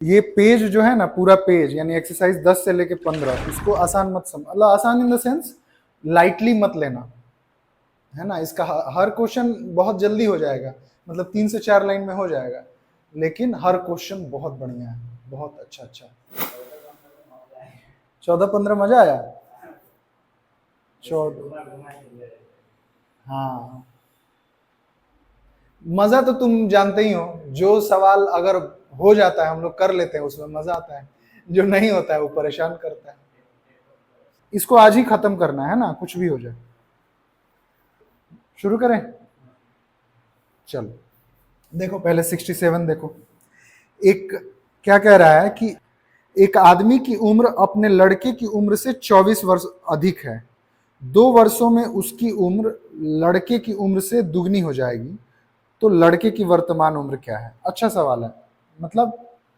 ये पेज जो है ना, पूरा पेज यानी एक्सरसाइज 10 से लेके 15, इसको आसान मत समझ, मतलब आसान इन द सेंस लाइटली मत लेना, है ना। इसका हर क्वेश्चन बहुत जल्दी हो जाएगा, मतलब 3 से 4 लाइन में हो जाएगा, लेकिन हर क्वेश्चन बहुत बढ़िया है, बहुत अच्छा अच्छा। 14-15 मजा आया। 14, हाँ मजा तो तुम जानते ही हो, जो सवाल अगर हो जाता है हम लोग कर लेते हैं उसमें मजा आता है, जो नहीं होता है वो परेशान करता है। इसको आज ही खत्म करना है ना, कुछ भी हो जाए। शुरू करें, चलो देखो पहले 67 देखो। एक क्या कह रहा है कि एक आदमी की उम्र अपने लड़के की उम्र से 24 वर्ष अधिक है, 2 वर्षों में उसकी उम्र लड़के की उम्र से दुगनी हो जाएगी, तो लड़के की वर्तमान उम्र क्या है। अच्छा सवाल है, मतलब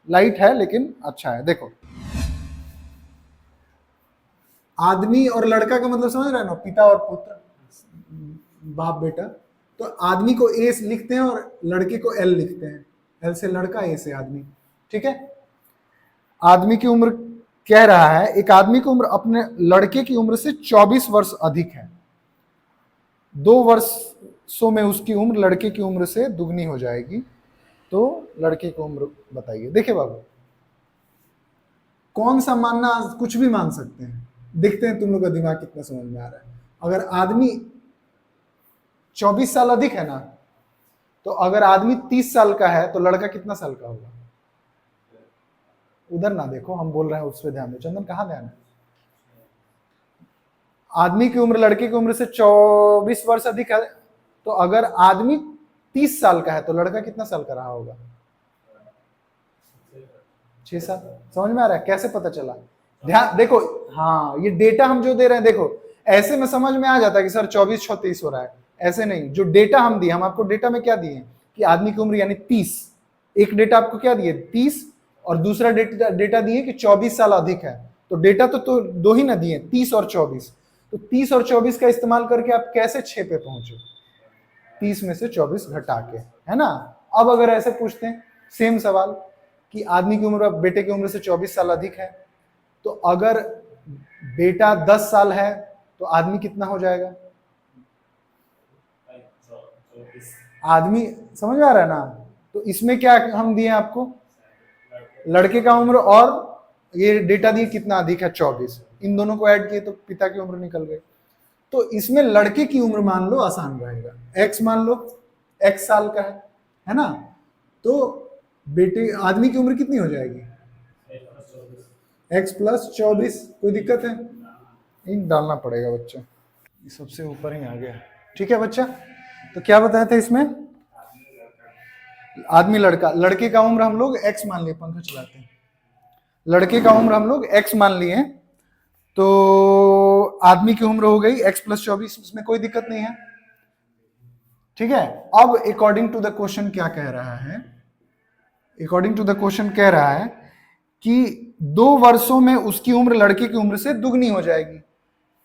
लाइट है लेकिन अच्छा है। देखो आदमी और लड़का का मतलब समझ रहे हैं ना, पिता और पुत्र, बाप बेटा। तो आदमी को ए लिखते हैं और लड़के को एल लिखते हैं, एल से लड़का, ए से आदमी, ठीक है। आदमी की उम्र कह रहा है, एक आदमी की उम्र अपने लड़के की उम्र से 24 वर्ष अधिक है, 2 वर्षों में उसकी उम्र लड़के की उम्र से दुगनी हो जाएगी, तो लड़के की उम्र बताइए। देखिए बाबू, कौन सा मानना, कुछ भी मान सकते हैं, देखते हैं तुम लोग का दिमाग कितना समझ में आ रहा है। अगर आदमी 24 साल अधिक है ना, तो अगर आदमी 30 साल का है तो लड़का कितना साल का होगा। उधर ना देखो, हम बोल रहे हैं उस पर ध्यान दो। चंदन कहाँ ध्यान है। आदमी की उम्र लड़के की उम्र से 24 वर्ष अधिक है, तो अगर आदमी 30 साल का है तो लड़का कितना साल का रहा होगा। 6 साल। समझ में आ रहा है कैसे पता चला। ध्यान देखो, हाँ ये डेटा हम जो दे रहे हैं, देखो ऐसे में समझ में आ जाता है कि सर 24-36 हो रहा है, ऐसे नहीं। जो डेटा हम दिए, हम आपको डेटा में क्या दिए कि आदमी की उम्र यानी 30, एक डेटा आपको क्या दिए 30, और दूसरा डेटा दिए कि 24 साल अधिक है। तो डेटा तो दो ही ना दिए, 30 और 24। तो 30 और 24 का इस्तेमाल करके आप कैसे 6 पे पहुंचे, 30 में से 24 घटा के, है ना। अब अगर ऐसे पूछते हैं सेम सवाल कि आदमी की उम्र बेटे की उम्र से 24 साल अधिक है, तो अगर बेटा 10 साल है तो आदमी कितना हो जाएगा। आदमी, समझ में आ रहा है ना। तो इसमें क्या हम दिए आपको, लड़के का उम्र और ये डेटा दिए कितना अधिक है 24, इन दोनों को ऐड किए तो पिता की उम्र निकल गई। तो इसमें लड़के की उम्र मान लो, आसान रहेगा, एक्स मान लो, एक्स साल का है ना। तो बेटे आदमी की उम्र कितनी हो जाएगी, x+24। कोई दिक्कत है, इन डालना पड़ेगा बच्चा, ये सबसे ऊपर ही आ गया। ठीक है बच्चा, तो क्या बताया था इसमें, आदमी लड़का, लड़के का उम्र हम लोग x मान लिए, पंखा चलाते हैं, लड़के का उम्र हम लोग x मान लिए, तो आदमी की उम्र हो गई x+24, इसमें कोई दिक्कत नहीं है। ठीक है, अब अकॉर्डिंग टू द क्वेश्चन क्या कह रहा है, अकॉर्डिंग टू द क्वेश्चन कह रहा है कि 2 वर्षों में उसकी उम्र लड़के की उम्र से दुगनी हो जाएगी।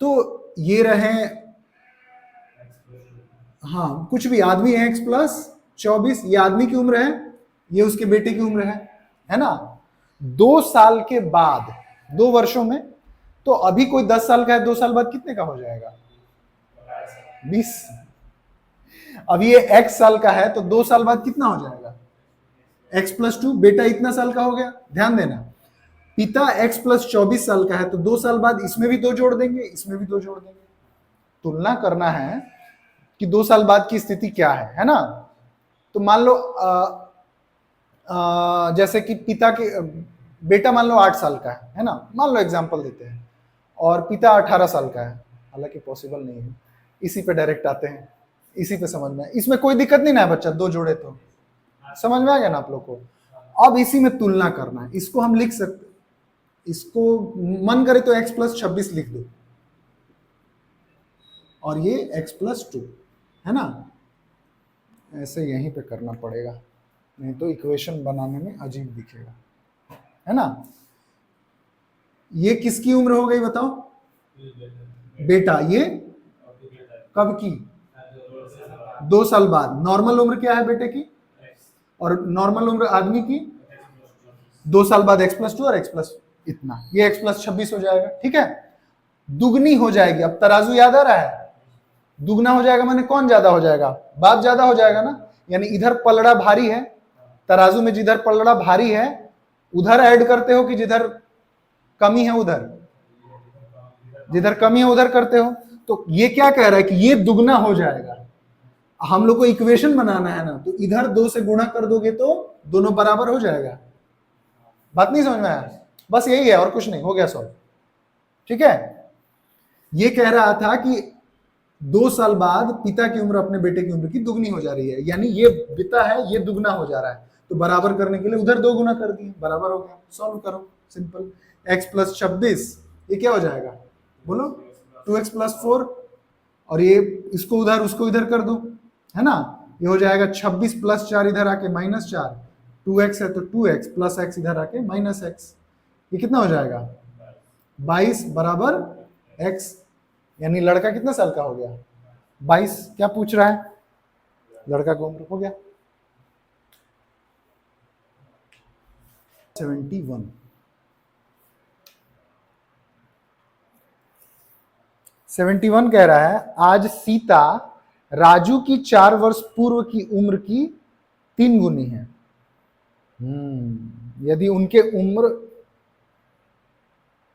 तो ये रहे, हाँ कुछ भी, आदमी है x+24, ये आदमी की उम्र है, ये उसके बेटे की उम्र है ना। 2 साल के बाद, 2 वर्षों में, तो अभी कोई 10 साल का है, 2 साल बाद कितने का हो जाएगा 20। अब ये x साल का है तो 2 साल बाद कितना हो जाएगा x+2, बेटा इतना साल का हो गया। ध्यान देना, पिता x+24 साल का है तो 2 साल बाद इसमें भी 2 जोड़ देंगे, इसमें भी 2 जोड़ देंगे, तुलना करना है कि 2 साल बाद की स्थिति क्या है ना। तो मान लो जैसे कि पिता के बेटा मान लो 8 साल का है ना, मान लो एग्जांपल देते हैं, और पिता 18 साल का है, हालांकि पॉसिबल नहीं है, इसी पे डायरेक्ट आते हैं, इसी पे समझ में, इसमें कोई दिक्कत नहीं ना है बच्चा, 2 जोड़े तो समझ में आ गया ना आप लोग को। अब इसी में तुलना करना है, इसको हम लिख सकते, इसको मन करे तो x+26 लिख दो, और ये x+2, है ना। ऐसे यहीं पे करना पड़ेगा, नहीं तो इक्वेशन बनाने में अजीब दिखेगा, है ना। ये किसकी उम्र हो गई बताओ, बेटा, ये कब की, 2 साल बाद। नॉर्मल उम्र क्या है बेटे की, और नॉर्मल उम्र आदमी की, 2 साल बाद x+2 और x+ इतना, ये x+26 हो जाएगा। ठीक है, दुगनी हो जाएगी। अब तराजू याद आ रहा है, दुगना हो जाएगा माने कौन ज्यादा हो जाएगा, बाप ज्यादा हो जाएगा ना, यानी इधर पलड़ा भारी है, तराजू में जिधर पलड़ा भारी है उधर ऐड करते हो कि जिधर कमी है उधर, जिधर कमी है उधर करते हो। तो ये क्या कह रहा है कि ये दुगना हो जाएगा। हम लोग को इक्वेशन बनाना है ना, तो इधर 2 से गुणा कर दोगे तो दोनों बराबर हो जाएगा। बात नहीं समझ में आया, बस यही है और कुछ नहीं, हो गया सॉल्व। ठीक है, ये कह रहा था कि 2 साल बाद पिता की उम्र अपने बेटे की उम्र की दुगनी हो जा रही है, यानी ये पिता है, ये दुगना हो जा रहा है, तो बराबर करने के लिए उधर 2 गुना कर दिए, बराबर हो गया। सॉल्व करो, सिंपल। x+26 ये क्या हो जाएगा बोलो, 2x+4, और ये इसको उधर उसको इधर कर दो, है ना, ये हो जाएगा 26 + 4 इधर आके -4, 2x है तो 2x + x इधर आके -x, ये कितना हो जाएगा 22 बराबर x, यानी लड़का कितना साल का हो गया 22। क्या पूछ रहा है, लड़का की उम्र हो गया 71। 71 कह रहा है, आज सीता राजू की 4 वर्ष पूर्व की उम्र की 3 गुनी है। यदि उनके उम्र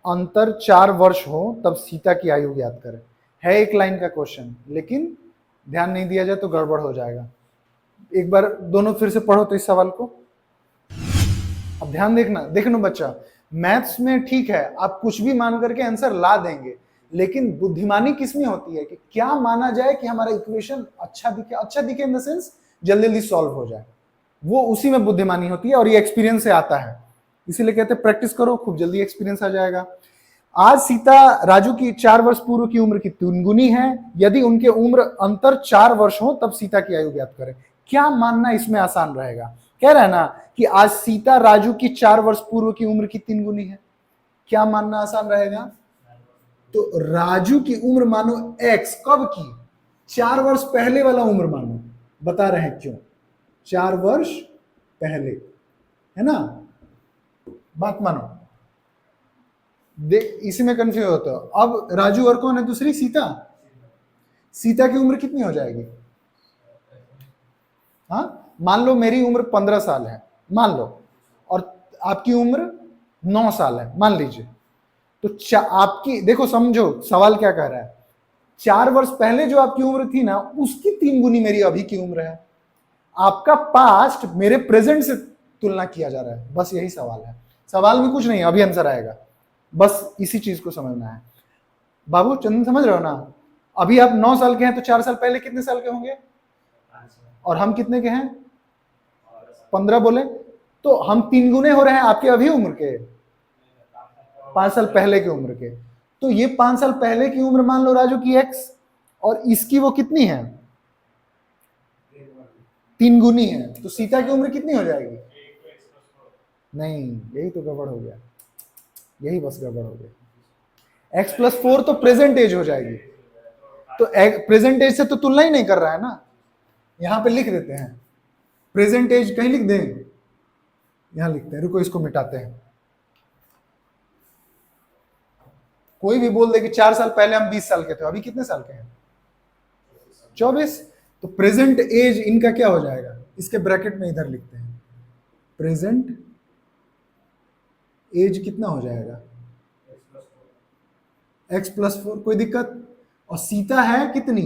अंतर 4 वर्ष हो तब सीता की आयु ज्ञात करें। है एक लाइन का क्वेश्चन, लेकिन ध्यान नहीं दिया जाए तो गड़बड़ हो जाएगा। एक बार दोनों फिर से पढ़ो तो इस सवाल को। अब ध्यान देखना बच्चा, मैथ्स में ठीक है आप कुछ भी मान करके आंसर ला देंगे, लेकिन बुद्धिमानी किसमें होती है कि क्या माना जाए कि हमारा इक्वेशन अच्छा दिखे इन द सेंस जल्दी जल्दी सॉल्व हो जाए, वो उसी में बुद्धिमानी होती है, और ये एक्सपीरियंस से आता है। इसीलिए कहते हैं प्रैक्टिस करो, खूब जल्दी एक्सपीरियंस आ जाएगा। आज सीता राजू की 4 वर्ष पूर्व की उम्र की 3 गुनी है, यदि उनके उम्र अंतर 4 वर्ष हो तब सीता की आयु ज्ञात करें। क्या मानना इसमें आसान रहेगा, कह रहा है ना कि आज सीता राजू की 4 वर्ष पूर्व की उम्र की 3 गुनी है, क्या मानना आसान रहेगा, तो राजू की उम्र मानो x, कब की 4 वर्ष पहले वाला उम्र मानो, बता रहे हैं क्यों, 4 वर्ष पहले, है ना, बात मानो। देख इसी में कंफ्यूज होता है। अब राजू और कौन है दूसरी, सीता, सीता की उम्र कितनी हो जाएगी, हाँ मान लो मेरी उम्र 15 साल है मान लो, और आपकी उम्र 9 साल है मान लीजिए, तो आपकी देखो समझो सवाल क्या कह रहा है, 4 वर्ष पहले जो आपकी उम्र थी ना उसकी 3 गुनी मेरी अभी की उम्र है, आपका पास्ट मेरे प्रेजेंट से तुलना किया जा रहा है, बस यही सवाल है। सवाल में कुछ नहीं, अभी आंसर आएगा, बस इसी चीज को समझना है। बाबू चंदन समझ रहे हो ना, अभी आप 9 साल के हैं तो 4 साल पहले कितने साल के होंगे, और हम कितने के हैं 15 बोले, तो हम 3 गुने हो रहे हैं आपके अभी उम्र के, 5 साल पहले की उम्र के। तो ये 5 साल पहले की उम्र मान लो राजू की x, और इसकी वो कितनी है 3 गुनी है, तो सीता की उम्र कितनी हो जाएगी, नहीं यही तो गड़बड़ हो गया, यही बस गड़बड़ हो गया। x+4 तो प्रेजेंट एज हो जाएगी, तो प्रेजेंट एज से तो तुलना ही नहीं कर रहा है ना, यहां पे लिख देते हैं प्रेजेंट एज, कहीं लिख दें, यहां लिखते हैं, रुको इसको मिटाते हैं। कोई भी बोल दे कि 4 साल पहले हम 20 साल के थे, अभी कितने साल के हैं 24, तो प्रेजेंट एज इनका क्या हो जाएगा, इसके ब्रैकेट में इधर लिखते हैं, प्रेजेंट एज कितना हो जाएगा x+4, कोई दिक्कत, और सीता है कितनी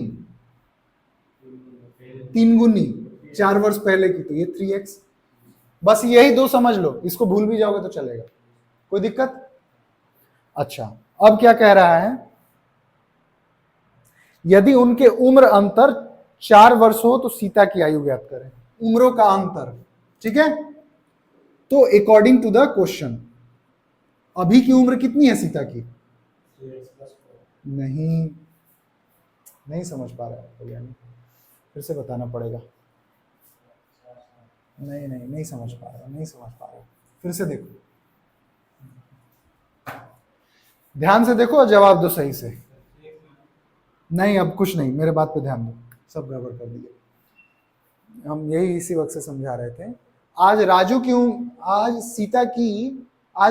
3 गुनी 4 वर्ष पहले की, तो ये 3x, बस यही 2 समझ लो, इसको भूल भी जाओगे तो चलेगा, कोई दिक्कत। अच्छा अब क्या कह रहा है, यदि उनके उम्र अंतर 4 वर्ष हो तो सीता की आयु ज्ञात करें, उम्रों का अंतर, ठीक है, तो अकॉर्डिंग टू द क्वेश्चन अभी की उम्र कितनी है सीता की, नहीं समझ पा रहा है, फिर से बताना पड़ेगा, नहीं समझ पा रहा, फिर से देखो, ध्यान से देखो और जवाब दो सही से। नहीं अब कुछ नहीं, मेरे बात पे ध्यान दो, सब गड़बड़ कर दिए, हम यही इसी वक्त से समझा रहे थे। आज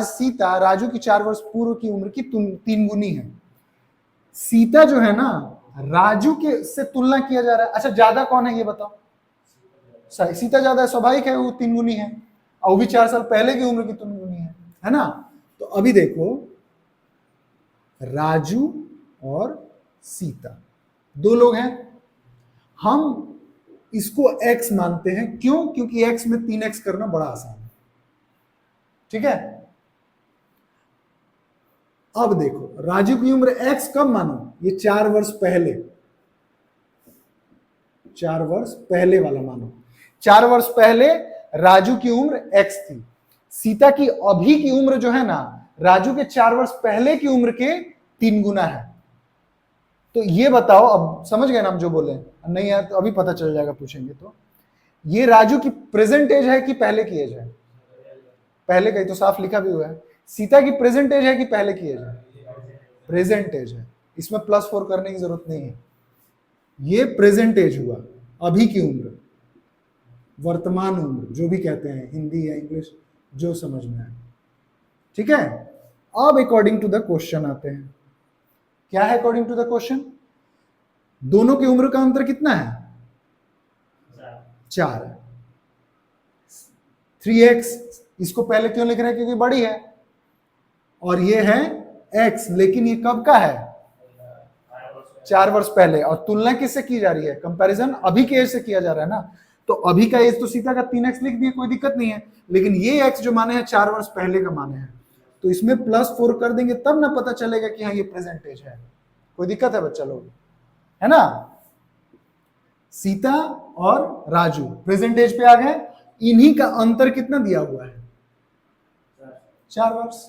सीता राजू की 4 वर्ष पूर्व की उम्र की 3 गुनी है। सीता जो है ना, राजू के से तुलना किया जा रहा है। अच्छा, ज्यादा कौन है ये बताओ? सीता ज्यादा है, स्वाभाविक है, वो 3 गुनी है, और वो भी 4 साल पहले की उम्र की 3 गुनी है ना। तो अभी देखो, राजू और सीता 2 लोग हैं, हम इसको x मानते हैं। क्यों? क्योंकि x में 3x करना बड़ा आसान है। ठीक है, अब देखो, राजू की उम्र x कब मानो? ये 4 वर्ष पहले, 4 वर्ष पहले वाला मानो। 4 वर्ष पहले राजू की उम्र x थी। सीता की अभी की उम्र जो है ना, राजू के 4 वर्ष पहले की उम्र के 3 गुना है। तो ये बताओ, अब समझ गए ना हम जो बोले? नहीं यार, तो अभी पता चल जाएगा, पूछेंगे तो। ये राजू की प्रेजेंट एज है कि पहले की एज है? पहले का ही तो साफ लिखा भी हुआ है। सीता की प्रेजेंट एज है कि पहले की एज है? प्रेजेंट एज है, इसमें +4 करने की जरूरत नहीं है। ये प्रेजेंट एज हुआ, अभी की उम्र, वर्तमान उम्र, जो भी कहते हैं, हिंदी या इंग्लिश, जो समझ में आए। ठीक है, अब अकॉर्डिंग टू द क्वेश्चन आते हैं। क्या है अकॉर्डिंग टू द क्वेश्चन? दोनों की उम्र का अंतर कितना है? 4 है। 3x, इसको पहले क्यों लिख रहे हैं? क्योंकि बड़ी है, और ये है x, लेकिन ये कब का है? 4 वर्ष पहले। और तुलना किससे की जा रही है? कंपैरिजन अभी के एज से किया जा रहा है ना। तो अभी का एज तो सीता का 3x लिख दिए, कोई दिक्कत नहीं है, लेकिन ये x जो माने हैं 4 वर्ष पहले का माने हैं, तो इसमें +4 कर देंगे, तब ना पता चलेगा कि हाँ ये प्रेजेंट एज है। कोई दिक्कत है बच्चा लोग? है ना। सीता और राजू प्रेजेंट एज पे आ गए, इन्हीं का अंतर कितना दिया हुआ है? 4 वर्ष।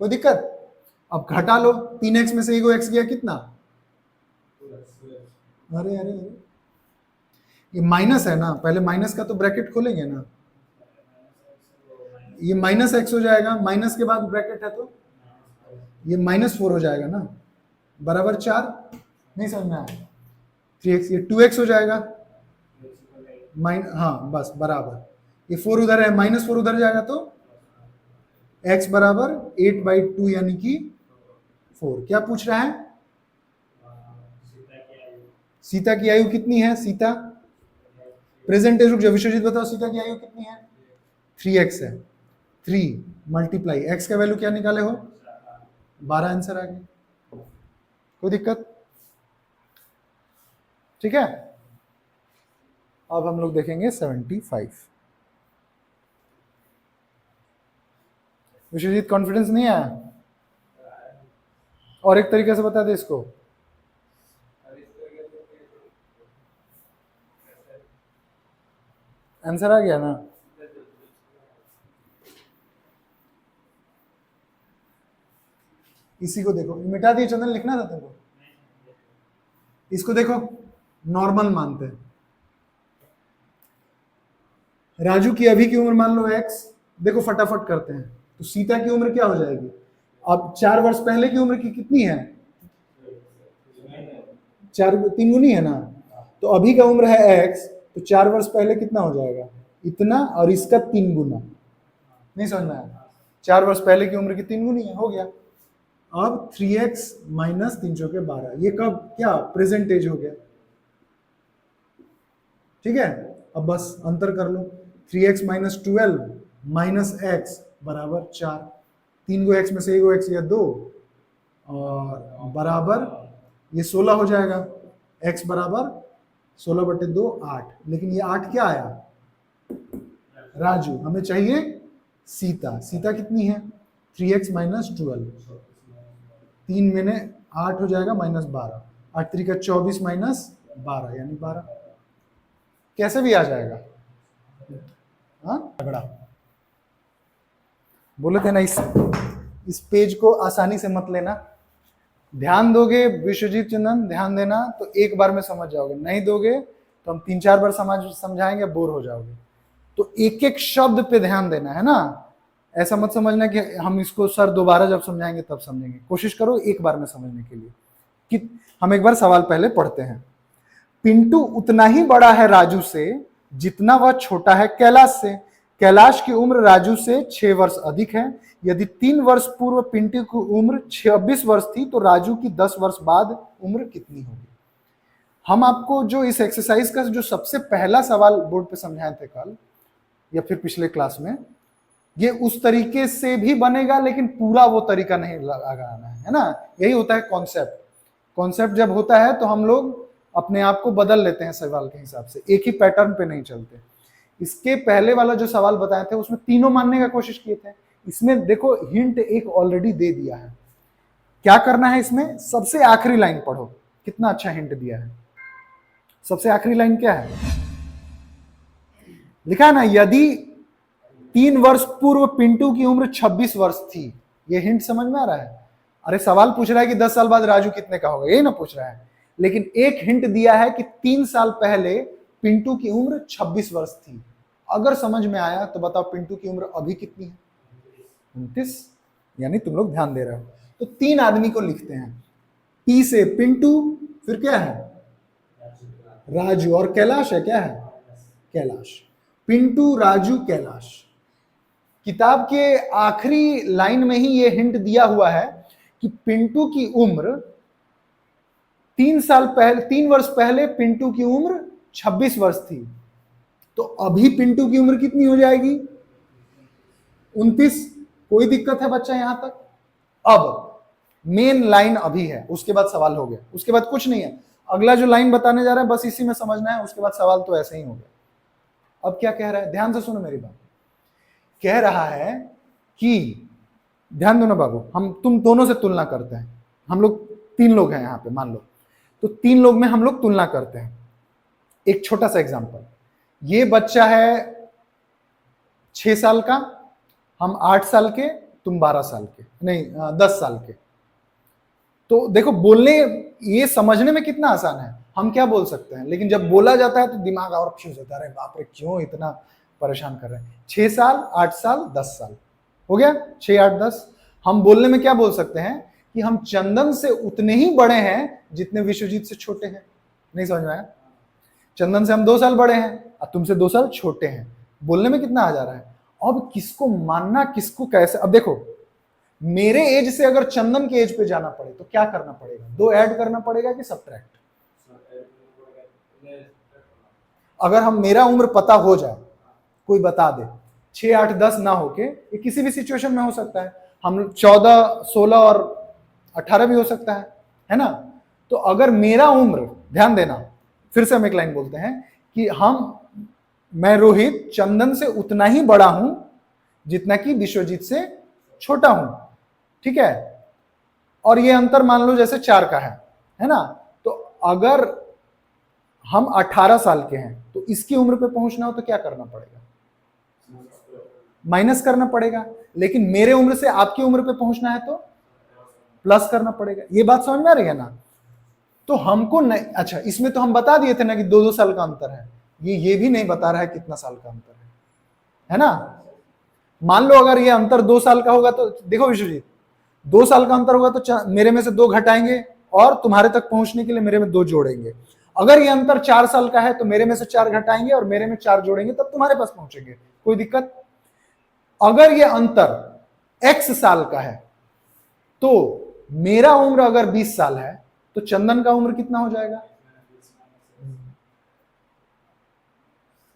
कोई दिक्कत? अब घटा लो, 3x में से ईगो x गया कितना? अरे अरे अरे, ये माइनस है ना, पहले माइनस का तो ब्रैकेट खोलेंगे ना, ये -x हो जाएगा, माइनस के बाद ब्रैकेट है तो ये -4 हो जाएगा ना, बराबर 4। नहीं समझ में आया? 3x, ये 2x हो जाएगा, हाँ बस बराबर, ये 4 उधर है, -4 उधर जाएगा, तो x बराबर 8/2 यानी कि 4। क्या पूछ रहा है? सीता की आयु कितनी है? सीता प्रेजेंट एज, रुक जाओ विश्वजीत बताओ, सीता की आयु कितनी है? 3x है। 3 मल्टीप्लाई x का वैल्यू क्या निकाले हो? 12 आंसर आ गया। कोई दिक्कत? ठीक है, अब हम लोग देखेंगे 75। विश्वजीत कॉन्फिडेंस नहीं आया? और एक तरीके से बता दे इसको। आंसर आ गया ना? इसी को देखो, मिटा दिए चंदन, लिखना था तुमको। इसको देखो, नॉर्मल मानते हैं। राजू की अभी की उम्र मान लो x, देखो फटाफट करते हैं, तो सीता की उम्र क्या हो जाएगी? अब 4 वर्ष पहले की उम्र की कितनी है? 4 3 गुनी है ना, तो अभी का उम्र है x, तो 4 वर्ष पहले कितना हो जाएगा? इतना, और इसका 3 गुना। नहीं समझ में आया? 4 वर्ष पहले की उम्र की 3 गुनी है, हो गया। अब 3x माइनस 3 चौके 12, ये कब क्या? प्रेजेंट एज हो गया। ठीक है, अब बस अंतर कर लो, 3x माइनस 12 माइनस x बराबर 4। 3 गो x में से 1 गो x या 2, और बराबर ये 16 हो जाएगा। x बराबर 16/2 8, लेकिन ये 8 क्या आया? राजू। हमें चाहिए सीता। सीता कितनी है? 3x माइनस 12, 3 में 8 हो जाएगा -12, 8 3 का 24 माइनस 12 यानी 12। कैसे भी आ जाएगा। हाँ तगड़ा, बोले थे ना, इस पेज को आसानी से मत लेना। ध्यान दोगे विश्वजीत चंदन, ध्यान देना तो एक बार में समझ जाओगे, नहीं दोगे तो हम 3-4 बार समझाएंगे, बोर हो जाओगे। तो एक एक शब्द पे ध्यान देना है ना, ऐसा मत समझना कि हम इसको सर दोबारा जब समझाएंगे तब समझेंगे। कोशिश करो एक बार में समझने के लिए। कि हम एक बार सवाल पहले पढ़ते हैं। पिंटू उतना ही बड़ा है राजू से जितना वह छोटा है कैलाश से। कैलाश की उम्र राजू से 6 वर्ष अधिक है। यदि 3 वर्ष पूर्व पिंटू की उम्र 26 वर्ष थी तो राजू की 10 वर्ष बाद उम्र कितनी होगी। हम आपको जो इस एक्सरसाइज का जो सबसे पहला सवाल बोर्ड पे समझाए थे कल या फिर पिछले क्लास में, ये उस तरीके से भी बनेगा, लेकिन पूरा वो तरीका नहीं लगाना है ना। यही होता है कॉन्सेप्ट। कॉन्सेप्ट जब होता है तो हम लोग अपने आप को बदल लेते हैं सवाल के हिसाब से, एक ही पैटर्न पे नहीं चलते। इसके पहले वाला जो सवाल बताए थे उसमें तीनों मानने का कोशिश किए थे। इसमें देखो हिंट एक ऑलरेडी दे दिया है। क्या करना है इसमें, सबसे आखिरी लाइन पढ़ो, कितना अच्छा हिंट दिया है। सबसे आखिरी लाइन क्या है, लिखा है ना, यदि 3 वर्ष पूर्व पिंटू की उम्र 26 वर्ष थी। ये हिंट समझ में आ रहा है। अरे सवाल पूछ रहा है कि 10 साल बाद राजू कितने का होगा, यही ना पूछ रहा है। लेकिन एक हिंट दिया है कि 3 साल पहले पिंटू की उम्र 26 वर्ष थी। अगर समझ में आया तो बताओ पिंटू की उम्र अभी कितनी है, 29। यानी तुम लोग ध्यान दे रहे हो। तो 3 आदमी को लिखते हैं, पी से पिंटू, फिर क्या है राजू, और कैलाश है, क्या है कैलाश। पिंटू, राजू, कैलाश। किताब के आखिरी लाइन में ही ये हिंट दिया हुआ है कि पिंटू की उम्र 3 वर्ष पहले पिंटू की उम्र 26 वर्ष थी। तो अभी पिंटू की उम्र कितनी हो जाएगी, 29। कोई दिक्कत है बच्चा यहां तक। अब मेन लाइन अभी है, उसके बाद सवाल हो गया, उसके बाद कुछ नहीं है। अगला जो लाइन बताने जा रहा है बस इसी में समझना है, उसके बाद सवाल तो ऐसे ही हो गया। अब क्या कह रहा है, ध्यान से सुनो मेरी बात। कह रहा है कि ध्यान दो ना बाबू, हम तुम दोनों से तुलना करते हैं। हम लोग 3 लोग हैं यहां पे, मान लो, तो 3 लोग में हम लोग तुलना करते हैं। एक छोटा सा एग्जांपल, ये बच्चा है 6 साल का, हम 8 साल के, तुम 12 साल के, नहीं 10 साल के। तो देखो बोलने, ये समझने में कितना आसान है, हम क्या बोल सकते हैं, लेकिन जब बोला जाता है तो दिमाग और फ्यूज होता है, अरे बाप रे क्यों इतना परेशान कर रहे हैं। 6 साल, 8 साल, 10 साल हो गया, 6, 8, 10। हम बोलने में क्या बोल सकते हैं कि हम चंदन से उतने ही बड़े हैं जितने विश्वजीत से छोटे हैं। नहीं समझ में आया, चंदन से हम 2 साल बड़े हैं और तुमसे 2 साल छोटे हैं। बोलने में कितना आ जा रहा है। अब किसको मानना, किसको कैसे, अब देखो मेरे एज से अगर चंदन के एज पे जाना पड़े तो क्या करना पड़ेगा, 2 ऐड करना पड़ेगा कि सब्ट्रैक्ट। अगर हम मेरा उम्र पता हो जाए, कोई बता दे 6, 8, 10 ना होके, ये किसी भी सिचुएशन में हो सकता है, हम 14, 16 और 18 भी हो सकता है ना। तो अगर मेरा उम्र, ध्यान देना, फिर से हम एक लाइन बोलते हैं कि मैं रोहित चंदन से उतना ही बड़ा हूं जितना कि विश्वजीत से छोटा हूं, ठीक है। और ये अंतर मान लो जैसे 4 का है ना। तो अगर हम 18 साल के हैं तो इसकी उम्र पे पहुंचना हो तो क्या करना पड़ेगा, माइनस करना पड़ेगा। लेकिन मेरे उम्र से आपकी उम्र पे पहुंचना है तो प्लस करना पड़ेगा। ये बात समझ में आ रही है ना। तो हमको नहीं, अच्छा इसमें तो हम बता दिए थे ना कि 2-2 साल का अंतर है। ये भी नहीं बता रहा है कितना साल का अंतर है ना। मान लो अगर ये अंतर 2 साल का होगा तो देखो विश्वजीत, 2 साल का अंतर होगा तो मेरे में से 2 घटाएंगे और तुम्हारे तक पहुंचने के लिए मेरे में 2 जोड़ेंगे। अगर ये अंतर 4 साल का है तो मेरे में से 4 घटाएंगे और मेरे में 4 जोड़ेंगे, तब तुम्हारे पास पहुंचेंगे। कोई दिक्कत। अगर ये अंतर x साल का है तो मेरा उम्र अगर 20 साल है तो चंदन का उम्र कितना हो जाएगा।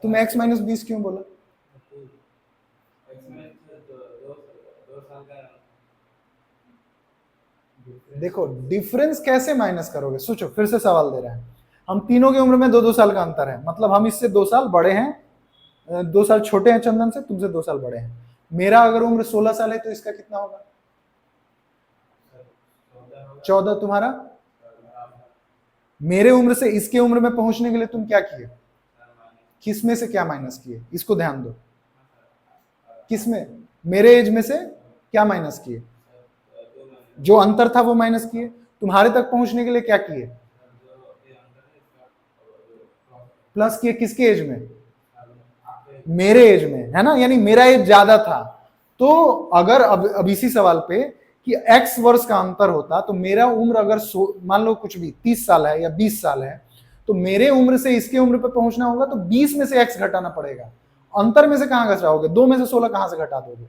तुम x - 20 क्यों बोला, देखो डिफरेंस कैसे माइनस करोगे, सोचो, फिर से सवाल दे रहे हैं। हम तीनों की उम्र में 2-2 साल का अंतर है, मतलब हम इससे 2 साल बड़े हैं, 2 साल छोटे हैं चंदन से, तुमसे 2 साल बड़े हैं। मेरा अगर उम्र 16 साल है तो इसका कितना होगा, 14। तुम्हारा, मेरे उम्र से इसके उम्र में पहुंचने के लिए तुम क्या किए, किस में से क्या माइनस किए, इसको ध्यान दो। किस में, मेरे एज में से क्या माइनस किए, जो अंतर था वो माइनस किए। तुम्हारे तक पहुंचने के लिए क्या किए, प्लस किए। किसके एज में, मेरे एज में, है ना। यानी मेरा एज ज्यादा था। तो अगर अब इसी सवाल पे कि x वर्ष का अंतर होता तो मेरा उम्र अगर मान लो कुछ भी 30 साल है या 20 साल है तो मेरे उम्र से इसके उम्र पे पहुंचना होगा तो 20 में से x घटाना पड़ेगा। अंतर में से कहां घटाओगे? 2 में से 16 कहां से घटा दोगे?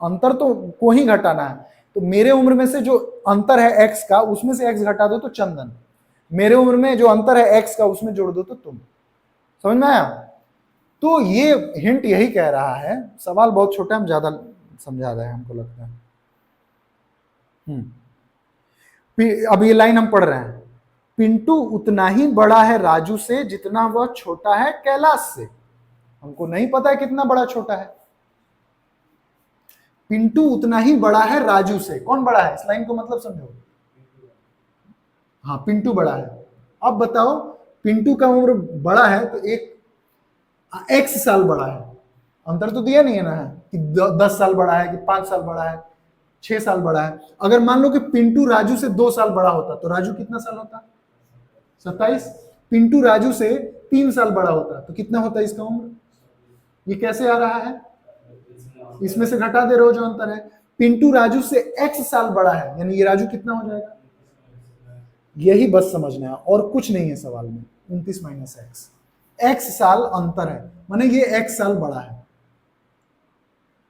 अंतर तो को ही घटाना है। तो मेरे उम्र में से जो अंतर है x का, उसमें से x घटा दो तो चंदन। मेरे उम्र में जो अंतर है x का, उसमें जोड़ दो तो तुम। समझ में आया? तो ये हिंट यही कह रहा है। सवाल बहुत छोटा है, हम ज्यादा समझा रहे हैं हमको लगता है। अब ये लाइन हम पढ़ रहे हैं, पिंटू उतना ही बड़ा है राजू से जितना वह छोटा है कैलाश से। हमको नहीं पता है कितना बड़ा छोटा है। पिंटू उतना ही बड़ा है राजू से। कौन बड़ा है? इस लाइन को मतलब समझो। हाँ, पिंटू बड़ा है। अब बताओ, पिंटू का उम्र बड़ा है तो एक x साल बड़ा है। अंतर तो दिया नहीं है ना, कि 10 साल बड़ा है, कि 5 साल बड़ा है, 6 साल बड़ा है। अगर मान लो कि पिंटू राजू से 2 साल बड़ा होता तो राजू कितना साल होता? 27। पिंटू राजू से 3 साल बड़ा होता तो कितना होता इसका उम्र? ये कैसे आ रहा है? इसमें से घटा दे रहे हो जो अंतर है। पिंटू राजू से x साल बड़ा है, यानी ये राजू कितना हो जाएगा? यही बस समझना है, और कुछ नहीं है सवाल में। 29 माइनस x साल अंतर है, माने ये x साल बड़ा है।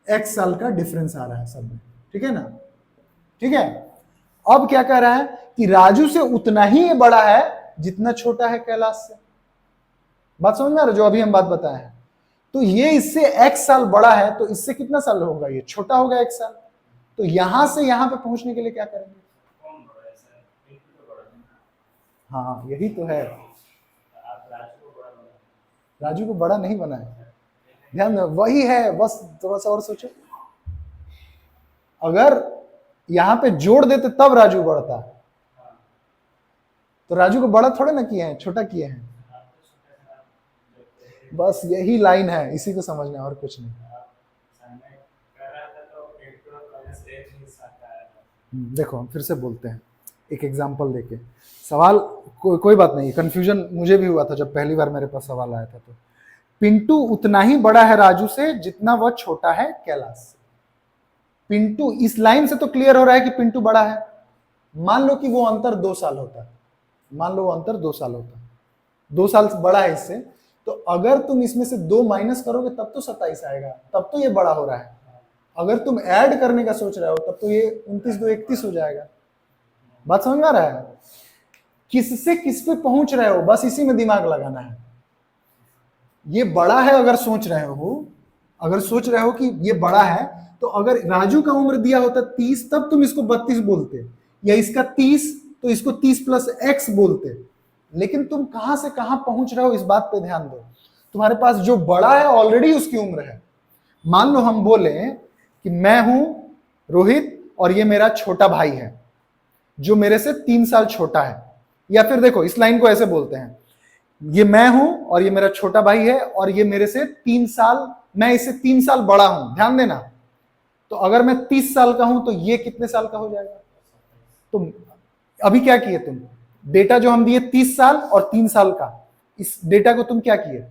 x साल का डिफरेंस आ रहा है सब में, ठीक है ना? ठीक है। अब क्या कह रहा है कि राजू से उतना ही ये बड़ा है जितना छोटा है कैलाश से। बात समझ में आ रहा है? जो अभी हम बात बताए हैं। तो ये इससे x साल बड़ा है, तो इससे कितना साल होगा? ये छोटा होगा x साल। तो यहां से यहां पे पहुंचने के लिए क्या करेंगे? हाँ, यही तो है। राजू को बड़ा नहीं बना है, ध्यान दो, वही है। बस थोड़ा सा और सोचो, अगर यहां पे जोड़ देते तब राजू बढ़ता, तो राजू को बड़ा थोड़े ना किए हैं, छोटा किए हैं। बस यही लाइन है, इसी को समझना, और कुछ नहीं। देखो हम फिर से बोलते हैं एक एग्जांपल देके। सवाल कोई बात नहीं, कंफ्यूजन मुझे भी हुआ था जब पहली बार मेरे पास सवाल आया था। तो पिंटू उतना ही बड़ा है राजू से जितना वह छोटा है कैलाश से। पिंटू, इस लाइन से तो क्लियर हो रहा है कि पिंटू बड़ा है। मान लो कि वो अंतर 2 साल होता है, मान लो वो अंतर 2 साल होता है, 2 साल बड़ा है इससे, तो अगर तुम इसमें से 2 माइनस करोगे तब तो 27 आएगा, तब तो ये बड़ा हो रहा है। अगर तुम ऐड करने का सोच रहे हो तब तो ये 29 2 31 हो जाएगा। बात समझ में आ रहा है? किससे किस पे पहुंच रहे हो, बस इसी में दिमाग लगाना है। ये बड़ा है अगर सोच रहे हो, अगर सोच रहे हो कि ये बड़ा है, तो अगर राजू का उम्र दिया होता 30 तब तुम इसको 32 बोलते, या इसका 30 तो इसको 30 प्लस x बोलते। लेकिन तुम कहां से कहां पहुंच रहे हो इस बात पे ध्यान दो। तुम्हारे पास जो बड़ा है ऑलरेडी उसकी उम्र है। मान लो हम बोले कि मैं हूं रोहित और ये मेरा छोटा भाई है जो मेरे से 3 साल छोटा है, या फिर देखो इस लाइन को ऐसे बोलते हैं, ये मैं हूं और ये मेरा छोटा भाई है और ये मेरे से 3 साल, मैं इससे 3 साल बड़ा हूं। ध्यान देना, तो अगर मैं 30 साल का हूं तो ये कितने साल का हो जाएगा? तुम अभी क्या किए? तुम डेटा जो हम दिए 30 साल और 3 साल का, इस डेटा को तुम क्या किए?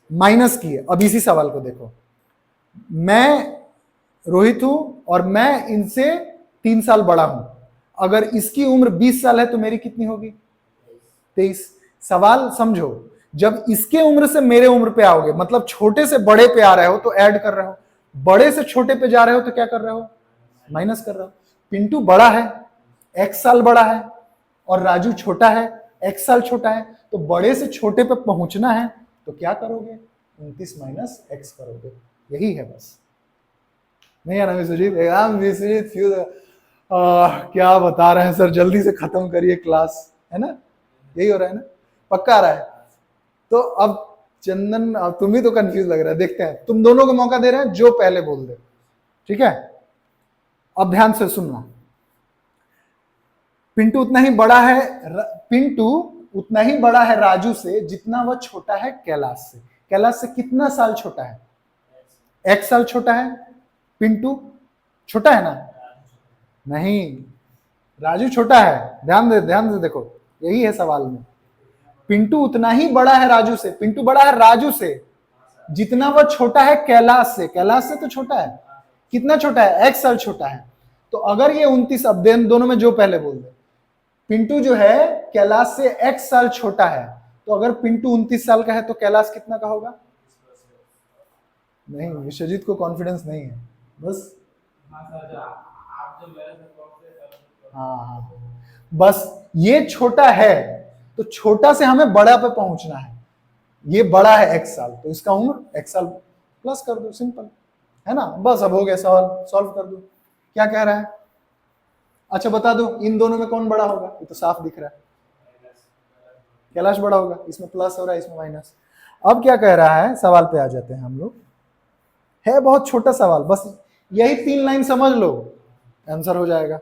माइनस किए। अब इसी सवाल को देखो, मैं रोहित हूं और मैं इनसे 3 साल बड़ा हूं। अगर इसकी उम्र 20 साल है तो मेरी कितनी होगी? 23। सवाल समझो, जब इसके उम्र से मेरे उम्र पे आओगे, मतलब छोटे से बड़े पे आ रहे हो तो ऐड कर रहे हो, बड़े से छोटे पे जा रहे हो तो क्या कर रहे हो? माइनस कर रहे हो। पिंटू बड़ा है, x साल बड़ा है, और राजू छोटा है, x साल छोटा है, तो बड़े से छोटे पे पहुंचना है तो क्या करोगे? 29 माइनस x करोगे। यही है बस। नहीं यार विश्वजीत, विश्वजीत क्या बता रहे हैं सर, जल्दी से खत्म करिए क्लास, है ना? यही हो रहा है ना? पक्का आ रहा है? तो अब चंदन, अब तुम ही तो कंफ्यूज लग रहा है। देखते हैं, तुम दोनों को मौका दे रहे हैं, जो पहले बोल दे, ठीक है? अब ध्यान से सुनना। पिंटू उतना ही बड़ा है, पिंटू उतना ही बड़ा है राजू से जितना वह छोटा है कैलाश से। कैलाश से कितना साल छोटा है? x साल छोटा है। पिंटू छोटा है ना? नहीं, राजू छोटा है। ध्यान दे देखो, यही है सवाल में। पिंटू उतना ही बड़ा है राजू से, पिंटू बड़ा है राजू से जितना वह छोटा है कैलाश से। कैलाश से तो छोटा है। कितना छोटा है? x साल छोटा है। तो अगर ये 29, अब दोनों में जो पहले बोल दे, पिंटू जो है कैलाश से x साल छोटा है, तो अगर पिंटू 29 साल का है तो कैलाश कितना का होगा? नहीं, विश्वजीत को कॉन्फिडेंस नहीं है बस। हाँ, बस ये छोटा है तो छोटा से हमें बड़ा पे पहुंचना है। ये बड़ा है x साल, तो इसका उम्र x साल प्लस कर दो, सिंपल है ना। बस अब हो गया सवाल, सॉल्व कर दो। क्या कह रहा है? अच्छा बता दो, इन दोनों में कौन बड़ा होगा? ये तो साफ दिख रहा है, कैलाश बड़ा होगा। इसमें प्लस हो रहा है, इसमें माइनस। अब क्या कह रहा है, सवाल पे आ जाते हैं हम लोग। है बहुत छोटा सवाल, बस यही 3 लाइन समझ लो, आंसर हो जाएगा।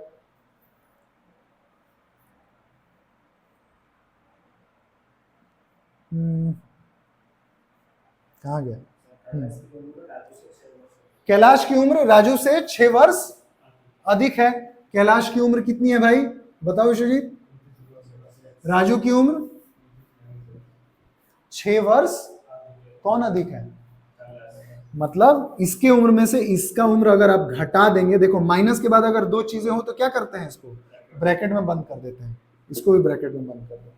कहाँ गया? कैलाश की उम्र राजू से 6 वर्ष अधिक है। कैलाश की उम्र कितनी है भाई, बताओ विश्वजीत? राजू की उम्र 6 वर्ष कौन अधिक है? मतलब इसके उम्र में से इसका उम्र अगर आप घटा देंगे, देखो माइनस के बाद अगर 2 चीजें हो तो क्या करते हैं, इसको ब्रैकेट में बंद कर देते हैं, इसको भी ब्रैकेट में बंद कर देते हैं।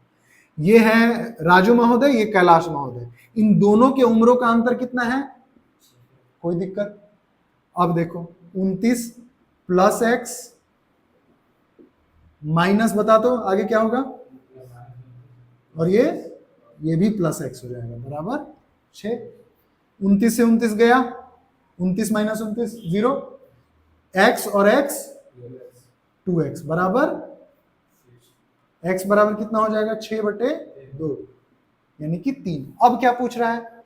ये है राजू महोदय, ये कैलाश महोदय, इन दोनों के उम्रों का अंतर कितना है? कोई दिक्कत? अब देखो 29 प्लस x माइनस, बता दो आगे क्या होगा? और ये भी प्लस x हो जाएगा, बराबर 6। 29 से 29 गया, 29 माइनस 29 0, x और x 2x बराबर x बराबर कितना हो जाएगा? 6/2 यानी कि 3। अब क्या पूछ रहा है?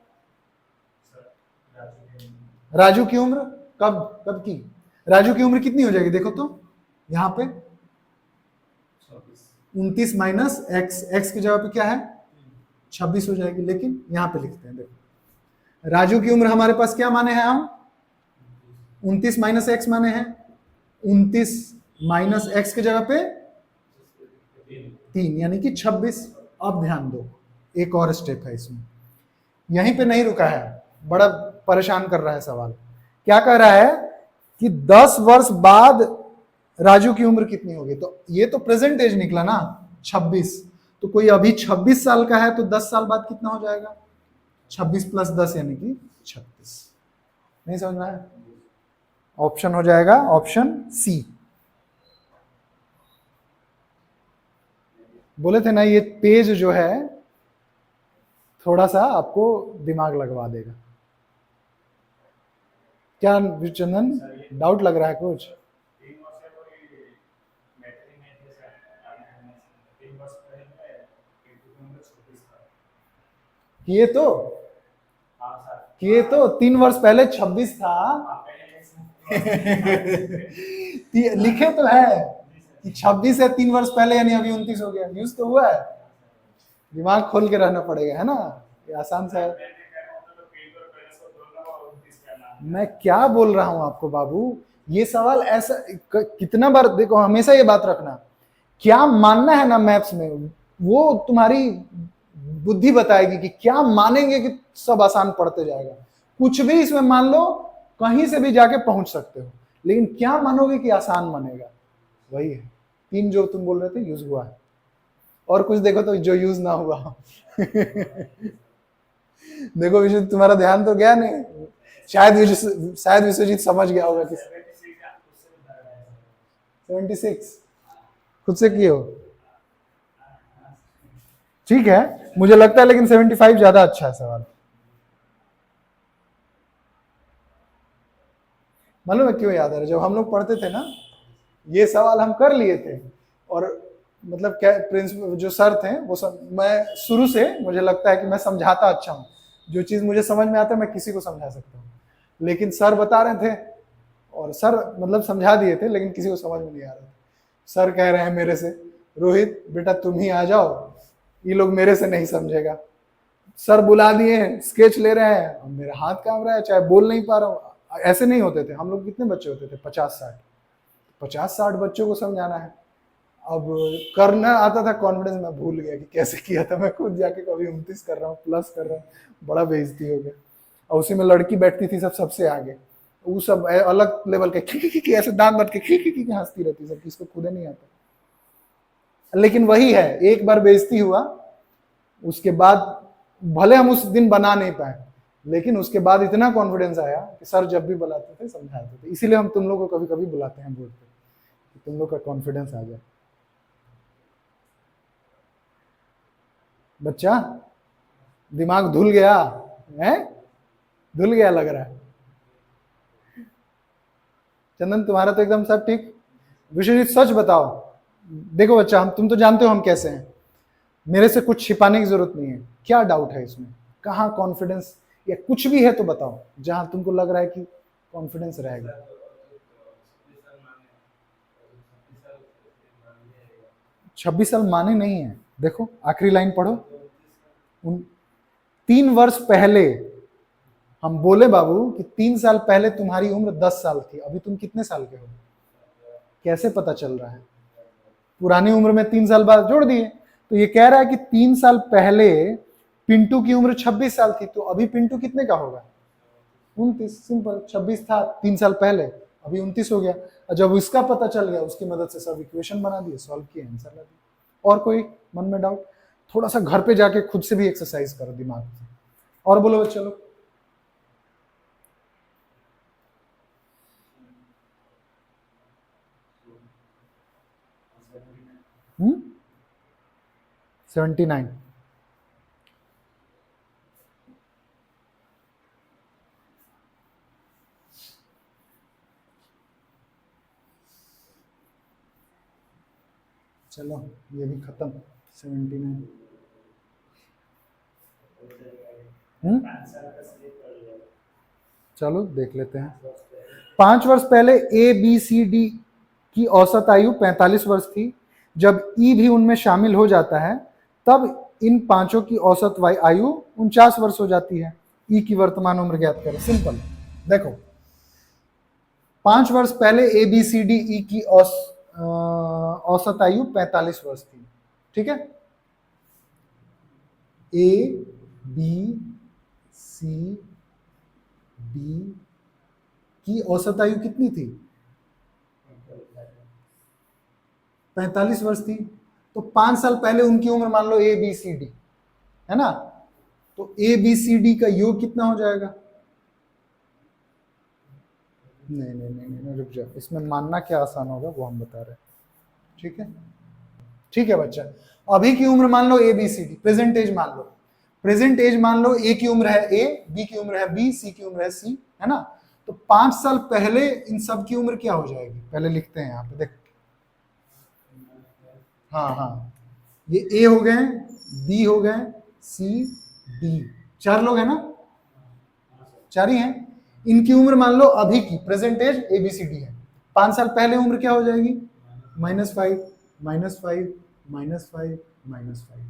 राजू की उम्र कब की? राजू की उम्र कितनी हो जाएगी देखो तो, यहां पे 29 माइनस x की जगह पे क्या है? 26 हो जाएगी। लेकिन यहां पे लिखते हैं, देखो राजू की उम्र हमारे पास क्या माने हैं हम? 29 माइनस x माने हैं, 29 माइनस x की जगह पे 3 यानी कि 26। अब ध्यान दो, एक और स्टेप है इसमें, यहीं पे नहीं रुका है, बड़ा परेशान कर रहा है सवाल। क्या कह रहा है कि 10 वर्ष बाद राजू की उम्र कितनी होगी? तो ये तो प्रेजेंट एज निकला ना, 26। तो कोई अभी 26 साल का है तो 10 साल बाद कितना हो जाएगा? 26 प्लस 10 यानी कि 36। नहीं समझ में आया? ऑप्शन हो जाएगा ऑप्शन सी। बोले थे ना ये पेज जो है थोड़ा सा आपको दिमाग लगवा देगा। क्या चंदन, डाउट लग रहा है कुछ? किए तो 3 वर्ष पहले 26 था। लिखे तो है कि 26 है 3 वर्ष पहले, यानी अभी 29 हो गया। यूज तो हुआ है, दिमाग खोल के रहना पड़ेगा, है ना? ये आसान सा है। मैं क्या बोल रहा हूं आपको बाबू, ये सवाल ऐसा कितना बार देखो, हमेशा ये बात रखना, क्या मानना है ना मैथ्स में, वो तुम्हारी बुद्धि बताएगी कि क्या मानेंगे कि सब आसान पढ़ते जाएगा। कुछ भी इसमें मान लो, कहीं से भी जाके पहुंच सकते हो, लेकिन क्या मानोगे कि आसान मानेगा? वही है 3 जो तुम बोल रहे थे यूज हुआ है, और कुछ देखो तो जो यूज ना हुआ। देखो विश्वजीत, तुम्हारा ध्यान तो गया नहीं, शायद विश्वजीत समझ गया होगा कि 76 खुद से किए हो, ठीक है मुझे लगता है, लेकिन 75 ज्यादा अच्छा है सवाल। मालूम है क्यों याद आ रहा है? जब हम लोग पढ़ते थे ना, ये सवाल हम कर लिए थे, और मतलब क्या प्रिंसिपल जो सर थे वो मैं शुरू से मुझे लगता है कि मैं समझाता अच्छा हूँ, जो चीज मुझे समझ में आता है मैं किसी को समझा सकता हूँ। लेकिन सर बता रहे थे, और सर मतलब समझा दिए थे, लेकिन किसी को समझ में नहीं आ रहा था। सर कह रहे हैं मेरे से, रोहित बेटा तुम ही आ जाओ, ये लोग मेरे से नहीं समझेगा। सर बुला दिए, स्केच ले रहे हैं, और मेरा हाथ कांप रहा है, चाहे बोल नहीं पा रहा हूँ। ऐसे नहीं होते थे हम लोग, कितने बच्चे होते थे? 50-60 बच्चों को समझाना है। अब करना आता था, कॉन्फिडेंस मैं भूल गया कि कैसे किया था। मैं खुद जाके कभी 29 कर रहा हूँ, प्लस कर रहा हूँ, बड़ा बेइज्जती हो गया। और उसी में लड़की बैठती थी सबसे आगे, वो सब अलग लेवल के ऐसे दांत बट के हंसती रहती, सब किसको खुद नहीं आता। लेकिन वही है, एक बार बेइज्जती हुआ, उसके बाद भले हम उस दिन बना नहीं पाए, लेकिन उसके बाद इतना कॉन्फिडेंस आया कि सर जब भी बुलाते थे समझाते थे। इसीलिए हम तुम लोग को कभी कभी बुलाते हैं बोर्ड पे, कि तुम लोग का कॉन्फिडेंस आ जाए। बच्चा दिमाग धुल गया है, धुल गया लग रहा है। चंदन तुम्हारा तो एकदम सब ठीक। विश्वजीत सच बताओ, देखो बच्चा, हम तुम तो जानते हो हम कैसे हैं, मेरे से कुछ छिपाने की जरूरत नहीं है। क्या डाउट है इसमें, कहाँ कॉन्फिडेंस या कुछ भी है तो बताओ, जहां तुमको लग रहा है कि कॉन्फिडेंस रहेगा। 26 साल माने नहीं है, देखो आखिरी लाइन पढ़ो। 3 वर्ष पहले हम बोले बाबू कि 3 साल पहले तुम्हारी उम्र 10 साल थी, अभी तुम कितने साल के हो? कैसे पता चल रहा है? पुरानी उम्र में 3 साल बाद जोड़ दिए, तो ये कह रहा है कि 3 साल पहले पिंटू की उम्र 26 साल थी, तो अभी पिंटू कितने का होगा? 29। सिंपल, 26 था 3 साल पहले, अभी 29 हो गया। और जब इसका पता चल गया, उसकी मदद से सब इक्वेशन बना दिए, सॉल्व किए, आंसर ला दिए। और कोई मन में डाउट? थोड़ा सा घर पे जाके खुद से भी एक्सरसाइज करो दिमाग से। और बोलो बच्चे लोग। हम्म, 79। चलो ये भी खत्म। 79। चलो देख लेते हैं। 5 वर्ष पहले ए बी सी डी की औसत आयु 45 वर्ष थी। जब ई भी उनमें शामिल हो जाता है, तब इन पांचों की औसत आयु 49 वर्ष हो जाती है। ई की वर्तमान उम्र ज्ञात करें। सिंपल, देखो 5 वर्ष पहले ए बी सी डी ई की औसत आयु 45 वर्ष थी, ठीक है। ए बी सी डी की औसत आयु कितनी थी? 45 वर्ष थी। तो 5 साल पहले उनकी उम्र मान लो ए बी सी डी, है ना, तो ए बी सी डी का योग कितना हो जाएगा? नहीं नहीं नहीं नहीं, रुक जाओ, इसमें मानना क्या आसान होगा वो हम बता रहे हैं, ठीक है। ठीक है बच्चा, अभी की उम्र मान लो A B C D, present age मान लो। प्रेजेंट एज मान लो ए की उम्र है ए, बी की उम्र है बी, सी की उम्र है सी, है ना। तो 5 साल पहले इन सब की उम्र क्या हो जाएगी? पहले लिखते हैं यहाँ पे, देख। हाँ हाँ, ये ए हो गए, बी हो गए, सी डी, 4 लोग हैं ना, 4 ही हैं। इनकी उम्र मान लो अभी की, present age A B C D है। 5 साल पहले उम्र क्या हो जाएगी? -5 -5 -5 -5।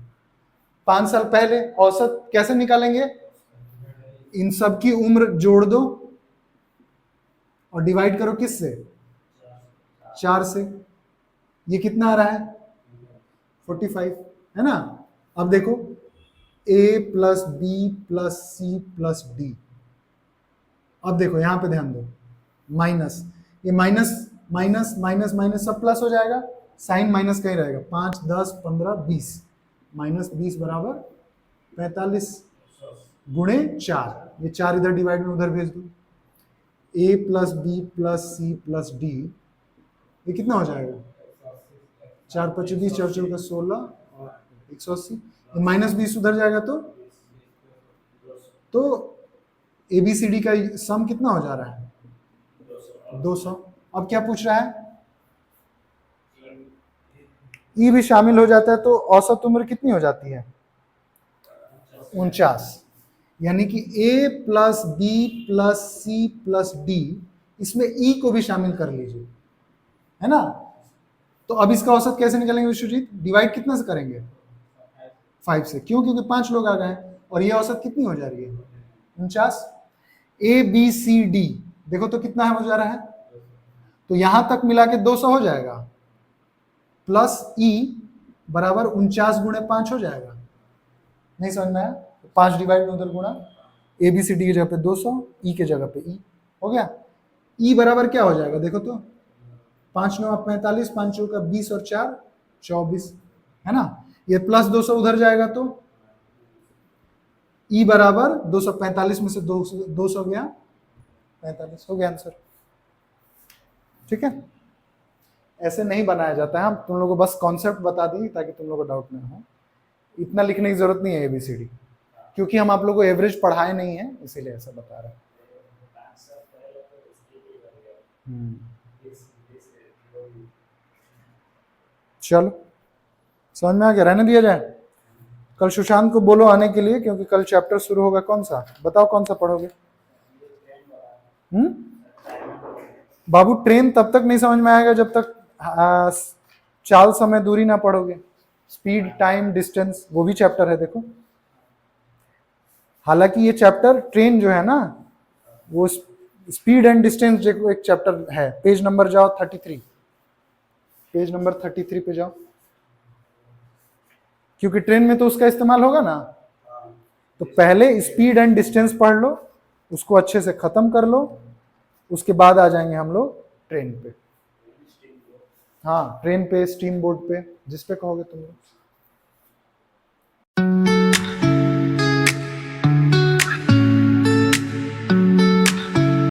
5 साल पहले औसत कैसे निकालेंगे? इन सब की उम्र जोड़ दो और डिवाइड करो किससे? 4 से। ये कितना आ रहा है? 45, है ना। अब देखो a plus B plus C plus D. अब देखो यहां पे ध्यान दो, माइनस, ये माइनस माइनस माइनस माइनस सब प्लस हो जाएगा, साइन माइनस का ही रहेगा। 5 10 15 20, -20 बराबर 45 गुणे 4। ये 4 इधर डिवाइड में उधर भेज दो। a plus B plus C plus D, ये कितना हो जाएगा? 4 5 20, 4 4 का 16 और 180। -20 उधर जाएगा तो ABCD का सम कितना हो जा रहा है? 200। अब क्या पूछ रहा है? ई भी शामिल हो जाता है तो औसत उम्र कितनी हो जाती है? 49। यानी कि A plus B plus C plus D, इसमें ई को भी शामिल कर लीजिए, है ना। तो अब इसका औसत कैसे निकालेंगे विश्वजीत? डिवाइड कितना से करेंगे? 5 से। क्यों? क्योंकि 5 लोग आ गए और ये औसत कितनी हो जा रही है? 49। ए बी सी डी देखो तो कितना हो जा रहा है? तो यहां तक मिला के 200 हो जाएगा, प्लस ई बराबर 49 गुणे 5 हो जाएगा। नहीं समझ में आया? 5 डिवाइड में उधर गुणा, ए बी सी डी की जगह पे 200, ई के जगह पे ई हो गया। ई बराबर क्या हो जाएगा देखो तो? 5 9 45, 5 चौका 20 और 4 24। है ना। ये प्लस 200 उधर जाएगा तो ई बराबर 245 में से 200 गया 45, हो गया आंसर। ठीक है, ऐसे नहीं बनाया जाता है, हम तुम लोगों को बस कॉन्सेप्ट बता देंगे ताकि तुम लोगों को डाउट नहीं हो। इतना लिखने की जरूरत नहीं है एबीसीडी, क्योंकि हम आप लोगों को एवरेज पढ़ाए नहीं है, इसीलिए ऐसा बता रहे हैं। चलो समझ में आ गया, रहने दिया जाए। कल सुशांत को बोलो आने के लिए, क्योंकि कल चैप्टर शुरू होगा। कौन सा बताओ, कौन सा पढ़ोगे? बाबू ट्रेन तब तक नहीं समझ में आएगा जब तक चाल समय दूरी ना पढ़ोगे। स्पीड टाइम डिस्टेंस वो भी चैप्टर है, देखो। हालांकि ये चैप्टर ट्रेन जो है ना, वो स्पीड एंड डिस्टेंस जो एक चैप्टर है। पेज नंबर जाओ 33, पेज नंबर 33 पे जाओ, क्योंकि ट्रेन में तो उसका इस्तेमाल होगा ना। तो पहले स्पीड एंड डिस्टेंस पढ़ लो, उसको अच्छे से खत्म कर लो, उसके बाद आ जाएंगे हम लोग ट्रेन पे। हाँ ट्रेन पे, स्टीम बोट पे, जिस पे कहोगे तुम लोग।